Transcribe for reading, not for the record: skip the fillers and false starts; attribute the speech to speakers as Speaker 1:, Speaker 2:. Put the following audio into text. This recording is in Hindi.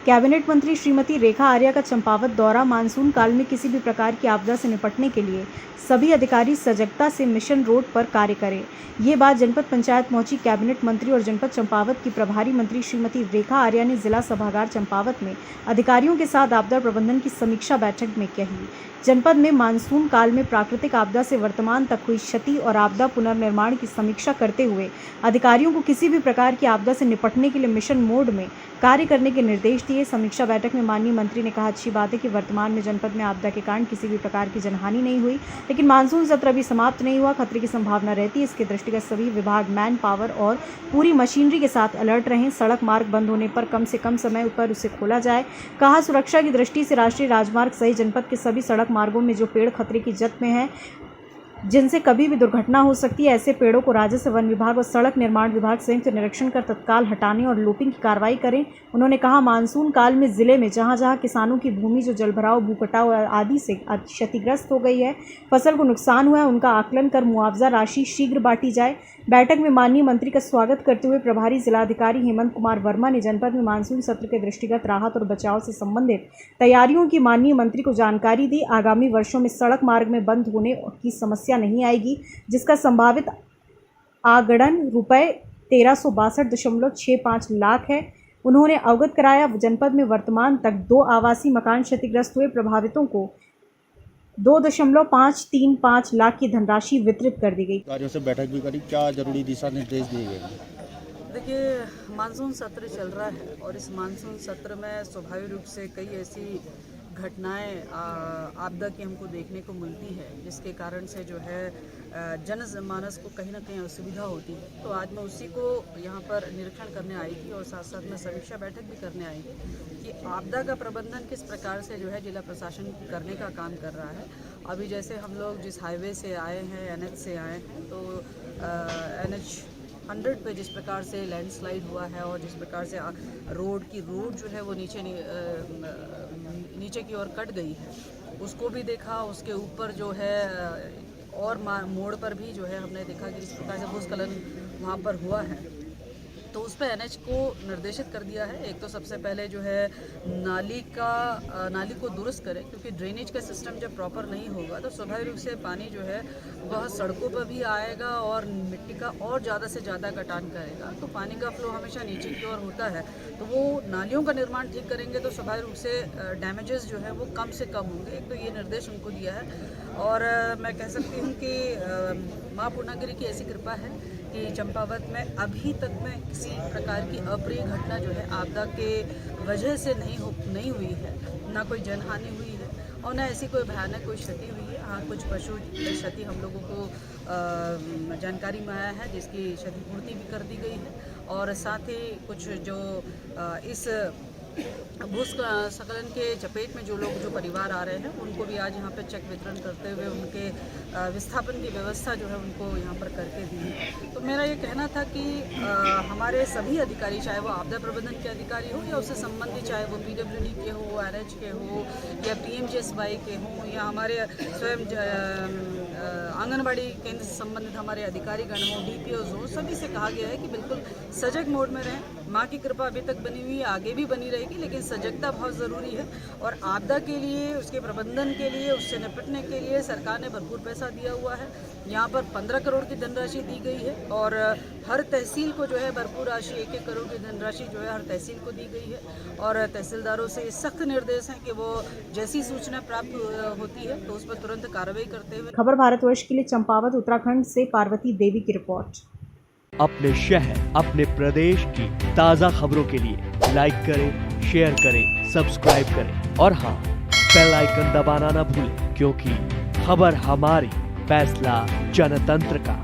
Speaker 1: कैबिनेट मंत्री श्रीमती रेखा आर्या का चंपावत दौरा। मानसून काल में किसी भी प्रकार की आपदा से निपटने के लिए सभी अधिकारी सजगता से मिशन रोड पर कार्य करें। ये बात जनपद पंचायत पहुंची कैबिनेट मंत्री और जनपद चंपावत की प्रभारी मंत्री श्रीमती रेखा आर्या ने जिला सभागार चंपावत में अधिकारियों के साथ आपदा प्रबंधन की समीक्षा बैठक में कही। जनपद में मानसून काल में प्राकृतिक आपदा से वर्तमान तक हुई क्षति और आपदा पुनर्निर्माण की समीक्षा करते हुए अधिकारियों को किसी भी प्रकार की आपदा से निपटने के लिए मिशन मोड में कार्य करने के निर्देश दिए। समीक्षा बैठक में माननीय मंत्री ने कहा, अच्छी बात है कि वर्तमान में जनपद में आपदा के कारण किसी भी प्रकार की जनहानि नहीं हुई, लेकिन मानसून सत्र अभी समाप्त नहीं हुआ, खतरे की संभावना रहती है। इसके दृष्टिगत सभी विभाग मैन पावर और पूरी मशीनरी के साथ अलर्ट रहें। सड़क मार्ग बंद होने पर कम से कम समय पर उसे खोला जाए। कहा, सुरक्षा की दृष्टि से राष्ट्रीय राजमार्ग सहित जनपद के सभी सड़क मार्गों में जो पेड़ खतरे की जद में हैं, जिनसे कभी भी दुर्घटना हो सकती है, ऐसे पेड़ों को राजस्व, वन विभाग और सड़क निर्माण विभाग संयुक्त निरीक्षण कर तत्काल हटाने और लोपिंग की कार्रवाई करें। उन्होंने कहा, मानसून काल में जिले में जहां जहां किसानों की भूमि जो जलभराव, भूकटाव आदि से क्षतिग्रस्त हो गई है, फसल को नुकसान हुआ है, उनका आकलन कर मुआवजा राशि शीघ्र बांटी जाए। बैठक में माननीय मंत्री का स्वागत करते हुए प्रभारी जिलाधिकारी हेमंत कुमार वर्मा ने जनपद में मानसून सत्र के दृष्टिगत राहत और बचाव से संबंधित तैयारियों की माननीय मंत्री को जानकारी दी। आगामी वर्षों में सड़क मार्ग में बंद होने की समस्या नहीं आएगी, जिसका संभावित आगणन रुपये 1362.65 लाख है। उन्होंने अवगत कराया, जनपद में वर्तमान तक 2 आवासीय मकान क्षतिग्रस्त हुए प्रभावितों को 2.535 लाख की धनराशि वितरित कर दी गई।
Speaker 2: अधिकारियों से बैठक भी करी, क्या जरूरी दिशा निर्देश दिए गए?
Speaker 3: देखिए, मानसून सत्र चल रहा है और इस मानसून सत्र में स्वाभाविक रूप से कई ऐसी घटनाएं आपदा की हमको देखने को मिलती है, जिसके कारण से जो है जनमानस को कहीं ना कहीं असुविधा होती है। तो आज मैं उसी को यहाँ पर निरीक्षण करने आई थी और साथ साथ में समीक्षा बैठक भी करने आई थी कि आपदा का प्रबंधन किस प्रकार से जो है जिला प्रशासन करने का काम कर रहा है। अभी जैसे हम लोग जिस हाईवे से आए हैं, NH से आए हैं, तो NH 100 पे जिस प्रकार से लैंडस्लाइड हुआ है और जिस प्रकार से रोड जो है वो नीचे की ओर कट गई है, उसको भी देखा। उसके ऊपर जो है और मोड़ पर भी जो है हमने देखा कि जिस प्रकार से भूस्खलन वहाँ पर हुआ है, तो उस पर NH को निर्देशित कर दिया है। एक तो सबसे पहले जो है नाली को दुरुस्त करें, क्योंकि ड्रेनेज का सिस्टम जब प्रॉपर नहीं होगा तो स्वाभाविक रूप से पानी जो है वह सड़कों पर भी आएगा और मिट्टी का और ज़्यादा से ज़्यादा कटान करेगा। तो पानी का फ्लो हमेशा नीचे की ओर होता है, तो वो नालियों का निर्माण ठीक करेंगे तो स्वाभाविक रूप से डैमेजेस जो है वो कम से कम होंगे। एक तो ये निर्देश उनको दिया है। और मैं कह सकती हूँ कि माँ पूर्णागिरी की ऐसी कृपा है कि चंपावत में अभी तक में किसी प्रकार की अप्रिय घटना जो है आपदा के वजह से नहीं हुई है। ना कोई जनहानि हुई है और ना ऐसी कोई भयानक कोई क्षति हुई है। हाँ, कुछ पशु क्षति हम लोगों को जानकारी में आया है, जिसकी क्षतिपूर्ति भी कर दी गई है। और साथ ही कुछ जो इस भूस्खलन के चपेट में जो परिवार आ रहे हैं, उनको भी आज यहाँ पे चेक वितरण करते हुए उनके विस्थापन की व्यवस्था जो है उनको यहाँ पर करके दी है। तो मेरा ये कहना था कि हमारे सभी अधिकारी, चाहे वो आपदा प्रबंधन के अधिकारी हो या उससे संबंधित, चाहे वो PWD के हो, RH के हो या PMGSY के हो या हमारे स्वयं आंगनबाड़ी केंद्र से संबंधित हमारे अधिकारीगण हो, DPOs हो, सभी से कहा गया है कि बिल्कुल सजग मोड में रहें। माँ की कृपा अभी तक बनी हुई है, आगे भी बनी रहेगी, लेकिन सजगता बहुत ज़रूरी है। और आपदा के लिए, उसके प्रबंधन के लिए, उससे निपटने के लिए सरकार ने भरपूर पैसा दिया हुआ है। यहाँ पर 15 करोड़ की धनराशि दी गई है और हर तहसील को जो है भरपूर राशि 1-1 करोड़ की धनराशि जो है हर तहसील को दी गई है। और तहसीलदारों से सख्त निर्देश हैं कि वो जैसी सूचना प्राप्त होती है तो उस पर तुरंत कार्रवाई करते हुए।
Speaker 1: खबर भारतवर्ष के लिए चंपावत उत्तराखंड से पार्वती देवी की रिपोर्ट।
Speaker 4: अपने शहर, अपने प्रदेश की ताज़ा खबरों के लिए लाइक करें, शेयर करें, सब्सक्राइब करें और हाँ, बेल आइकन दबाना ना भूलें, क्योंकि खबर हमारी, फैसला जनतंत्र का।